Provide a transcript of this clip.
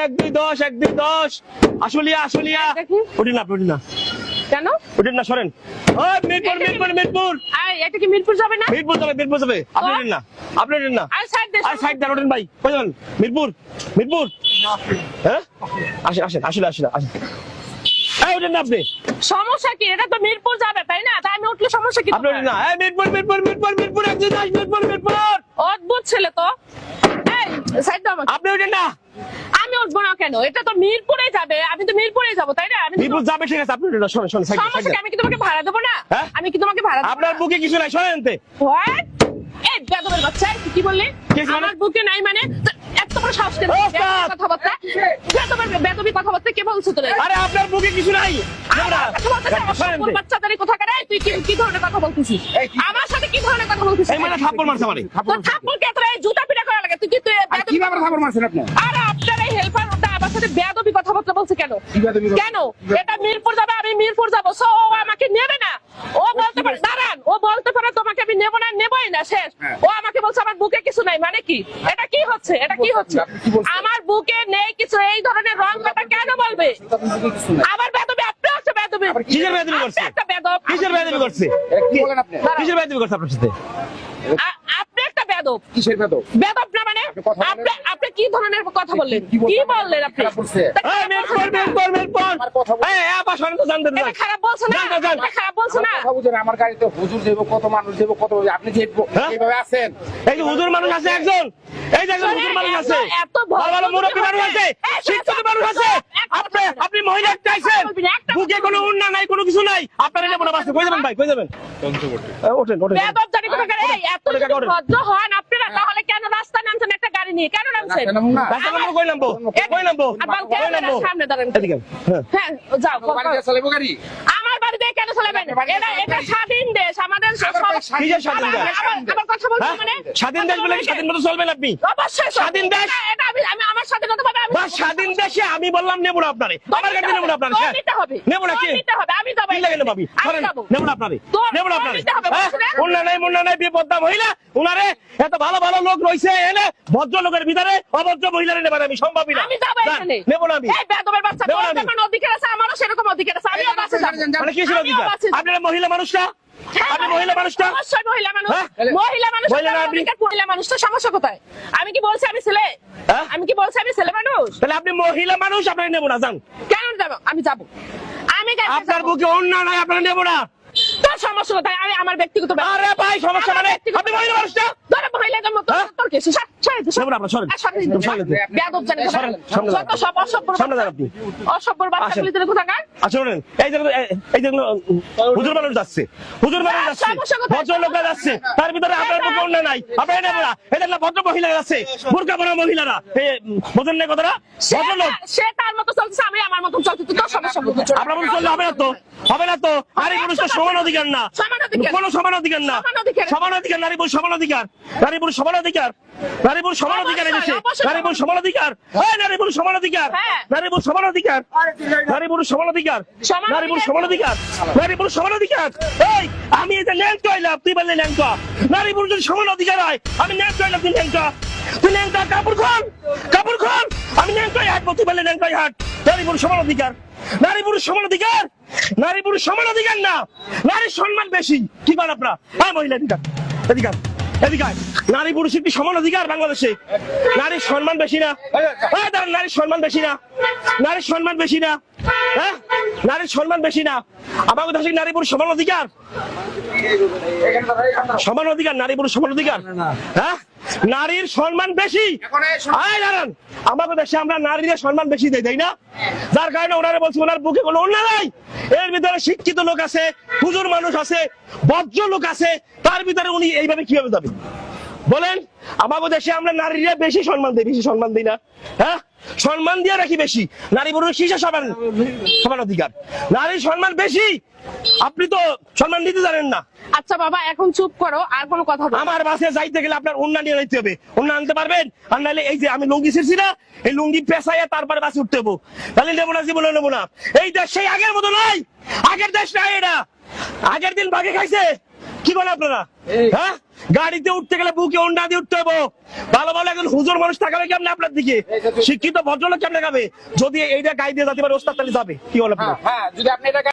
1-2-10 আসলিয়া ওঠেন না ওঠেন না কেন ওঠেন না সরেন মিরপুর এটা কি মিরপুর যাবে না? মিরপুর যাবে আপনি ওঠেন না আর সাইড দেন ওঠেন ভাই কই যাবেন মিরপুর হ্যাঁ আসেন এই ওঠেন না আপনি সমস্যা কি? এটা তো মিরপুর যাবে তাই না? তাই আমি উঠলে সমস্যা কি? আপনি ওঠেন না এই মিরপুর 1-2-10 মিরপুর অদ্ভুত ছেলে তো। এই সাইড দাও আমাকে। আপনি ওঠেন না আমি উঠবো না কেন? এটা তো মিরপুরে যাবে, আমি তো মিরপুরে যাবো তাই না? আমি মিরপুর যাবে ঠিক আছে আপনি ওঠেন না শোনেন সাইড সমস্যা কি? আমি কি তোমাকে ভাড়া দেবো না? হ্যাঁ? আমি কি তোমাকে ভাড়া দেবো? আপনার বুকে কিছু নাই শোনেন তে What? এই বেদবের বাচ্চা তুই কি বললি? আমার বুকে নাই মানে এত বড় সাহস কেন? কথাবার্তা বেদবি কথাবার্তা কে বলছো তোরে? আরে আপনার বুকে কিছু নাই বাচ্চাদারি কোথাকার? তুই কি ধরনের কথা বলছিস? আমার সাথে কি ধরনের কথা বলছিস? এই মানে থাপ্পড় মারছে মানে তোর থাপ্পড় কে তোর এই জুতা পিটা করা লাগে? তুই কি কিভাবে থাপ্পড় মারছেন আপনি? আরে আপনার এই হেল্পার ওটা আমার সাথে বেয়াদবি কথাবার্তা বলছে কেন? কেন? এটা মিরপুর যাবে, আমি মিরপুর যাবো, সো ও আমাকে নেবে না। ও বলতে পারে দাঁড়ান, ও বলতে পারে তোমাকে আমি নেব না, নেবই না, শেষ। ও আমাকে বলছে আমার বুকে কিছু নাই, মানে কি? এটা কি হচ্ছে? আমার বুকে নেই কিছু, এই ধরনের রং কথা কেন বলবে? আবার বেদবি, আপনি হচ্ছে বেদবি। কিসের বেয়াদবি করছে? একটা বেদব। কিসের বেয়াদবি করছে কি বলেন আপনি? কিসের বেয়াদবি করছে আপনার সাথে আপনি একটা বেদব। কিসের বেদব? বেদব না মানে আপনি কি ধরনের কথা বললেন? কি বললেন আপনি? এই মিরপুর এই আপা শুনেন তো জানতে এটা খারাপ বলছো না? এটা খারাপ বলছো না? কথা বুঝেন, আমার গাড়িতে হুজুর দেব, কত মানুষ দেব, কত আপনি যে এইভাবে আছেন। এই যে হুজুর মানুষ আছে একজন, এই যে একজন হুজুর মানুষ আছে, এত ভালো মুরব্বী মানুষ আছে, শিক্ষিত মানুষ আছে, আপনি মহিলা চাইছেন, বুকে কোনো উন্না নাই, কোনো কিছু নাই, আপনারা নেব না বাসে কই যাবেন ভাই, কই যাবেন? ওঠেন বেদব জানি কোথাকার। এই এত যদি ভদ্র হন আপনারা, তাহলে কেন রাস্তায় নামছেন একটা গাড়ি নিয়ে? কেন নামছেন? রাস্তা নামবো কই নামবো? সামনে দাঁড়ান। এদিকে হ্যাঁ যাও। বাড়িতে চালাবো গাড়ি? আমার বাড়িতে কেন চালাবেন? এটা স্বাধীন দেশ, আমাদের কিসের স্বাধীন দেশ? আমার কথা বলছো মানে? স্বাধীন দেশ বলে কি স্বাধীন মতো চলবেন আপনি? অবশ্যই স্বাধীন দেশ। এটা আমি আমার স্বাধীনতা পাবে। বা স্বাধীন দেশে আমি বললাম নেব না আপনারে, আমার গাড়ি নেব না আপনারে, নিতে হবে, নেব না কি নিতে হবে, আমি যাবো। কি লাগে না ভাবি আমি ধরেন, যাবো। নেব না আপনারে, নেব না আপনারে। নিতে হবে, বুঝলে? মুন্না নাই বিপদটা মহিলা উনারে এত ভালো লোক রইছে এনে ভদ্র লোকের ভিতরে অভদ্র মহিলারে নেবেন আমি সম্ভবই না। আমি যাবো এখানে। নেব না আমি। এই বেদবের বাচ্চা, নেব না তোর আমি। যেমন অধিকার আছে আমারও সেরকম অধিকার আছে। আমিও বাসে যাবো। মানে কি ছিল অধিকার? আপনারা মহিলা মানুষটা, আপনি মহিলা মানুষটা, অবশ্যই মহিলা মানুষ। হ্যাঁ? মহিলা মানুষ, মহিলা না আপনি? মহিলা মানুষ তো সমস্যা কোথায়? আমি কি বলছি আমি ছেলে? হ্যাঁ? আমি কি বলছি আমি ছেলে মানুষ? তাহলে আপনি মহিলা মানুষ, আপনারা নেব না, যান। কেন যাবো? আমি যাবো, আমি গাড়িতে আপনার যাবো। বুকে অন্য নাই, আপনারা নেব না। তোর সমস্যা কোথায়? আমি আমার ব্যক্তিগত ব্যাপার। আরে ভাই সমস্যা মানে আপনি মহিলা মানুষটা, ধরে মহিলাদের মতো হ্যাঁ? তোর কি? নেব না, আপনারা সরেন। সামনে দেন। বেয়াদব জানি সরেন, সামনে যত দাঁড়ান। সব অসভ্য সামনে দাঁড়ান আপনি। অসভ্য বাচ্চাগুলি তোর কোথাকার? আচ্ছা শুনেন, এই যে হুজুর মানুষ যাচ্ছে, ভদ্র লোকরা যাচ্ছে, তার ভিতরে আপনার বুকে অন্য নাই, আপনারা নেব না। এটা না ভদ্র মহিলা যাচ্ছে, বোরকা পরা মহিলারা, বোঝেন না কথাটা? ভদ্র লোক সে তার মতো চলছে, আমি আমার মতো চলছি। তোর সমস্যা কোথায়? আপনার মতো চললে হবে না তো, হবে না তো। নারী পুরুষ তো সমান অধিকার না, কোনো সমান অধিকার না, সমান অধিকার, নারী পুরুষ সমান অধিকার, নারী পুরুষ সমান অধিকার, নারী পুরুষ সমান অধিকার এসেছে, নারী পুরুষ সমান অধিকার, নারী পুরুষ সমান অধিকার, নারী পুরুষ সমান অধিকার, নারী পুরুষ সমান অধিকার, নারী পুরুষ সমান অধিকার, নারী পুরুষ সমান অধিকার। এই আমি এটা ন্যাংটো হইলাম, তুই বললে ন্যাংটো। নারী পুরুষ যদি সমান অধিকার হয়, আমি ন্যাংটো হইলাম, তুই ন্যাংটো, তুই ন্যাংটো। কাপড় খোল, আমি ন্যাংটোই হাঁটবো, তুই বললে ন্যাংটোই হাঁট। নারী পুরুষ সমান অধিকার, নারী পুরুষ সমান অধিকার, নারী পুরুষ সমান অধিকার না, নারীর সম্মান বেশি। কি বলেন আপনারা? হ্যাঁ মহিলা অধিকার, এদিকার এদিকার, নারী পুরুষের কি সমান অধিকার বাংলাদেশে? নারীর সম্মান বেশি না? নারীর সম্মান বেশি না? নারীর সম্মান বেশি না? হ্যাঁ নারীর সম্মান বেশি না? আমার দেশে নারী পুরুষ সমান অধিকার, সমান অধিকার, নারী পুরুষ সমান অধিকার। হ্যাঁ নারীর সম্মান বেশি। দাঁড়ান, আমাদের দেশে আমরা নারীদের সম্মান বেশি দেই, তাই না? যার কারণে ওনারা বলছে ওনার বুকে কোনো অন্যায় নাই। এর ভিতরে শিক্ষিত লোক আছে, হুজুর মানুষ আছে, ভদ্র লোক আছে, তার ভিতরে উনি এইভাবে কিভাবে যাবে বলেন? আমাদের দেশে আমরা নারীরা বেশি সম্মান দিই, বেশি সম্মান দিই না? হ্যাঁ সম্মান দিয়ে রাখি বেশি। নারী পুরুষ কিসে সমান সমান অধিকার, নারীর সম্মান বেশি। আপনি তো সম্মান দিতে জানেন না। আচ্ছা বাবা এখন চুপ করো, আর কোনো কথা বলো। আমার বাসে যাইতে গেলে আপনার ওন্না নিয়ে যাইতে হবে, ওন্না আনতে পারবেন? আর নাহলে এই যে আমি লুঙ্গি ছিঁড়ছি না, এই লুঙ্গি পেঁচাইয়া তারপরে বাসে উঠতে হবো, তাহলে নেবো না, জীবনে নেবো না। এই দেশ সেই আগের মতো নয়, আগের দেশ নাই এটা। আগের দিন বাঘে খাইছে, কি বলেন আপনারা? হ্যাঁ, গাড়িতে উঠতে গেলে বুকে ওন্ডা দিয়ে উঠতে হবে। ভালো ভালো একজন হুজুর মানুষ তাকাবে কেমনে আপনার দিকে? শিক্ষিত ভদ্রলোক কেমনে গাবে? যদি এইটা গাই দিয়ে যাতে পারে ওস্তাদ তাহলে যাবে। কি বলেন আপনারা? হ্যাঁ, যদি আপনি এটা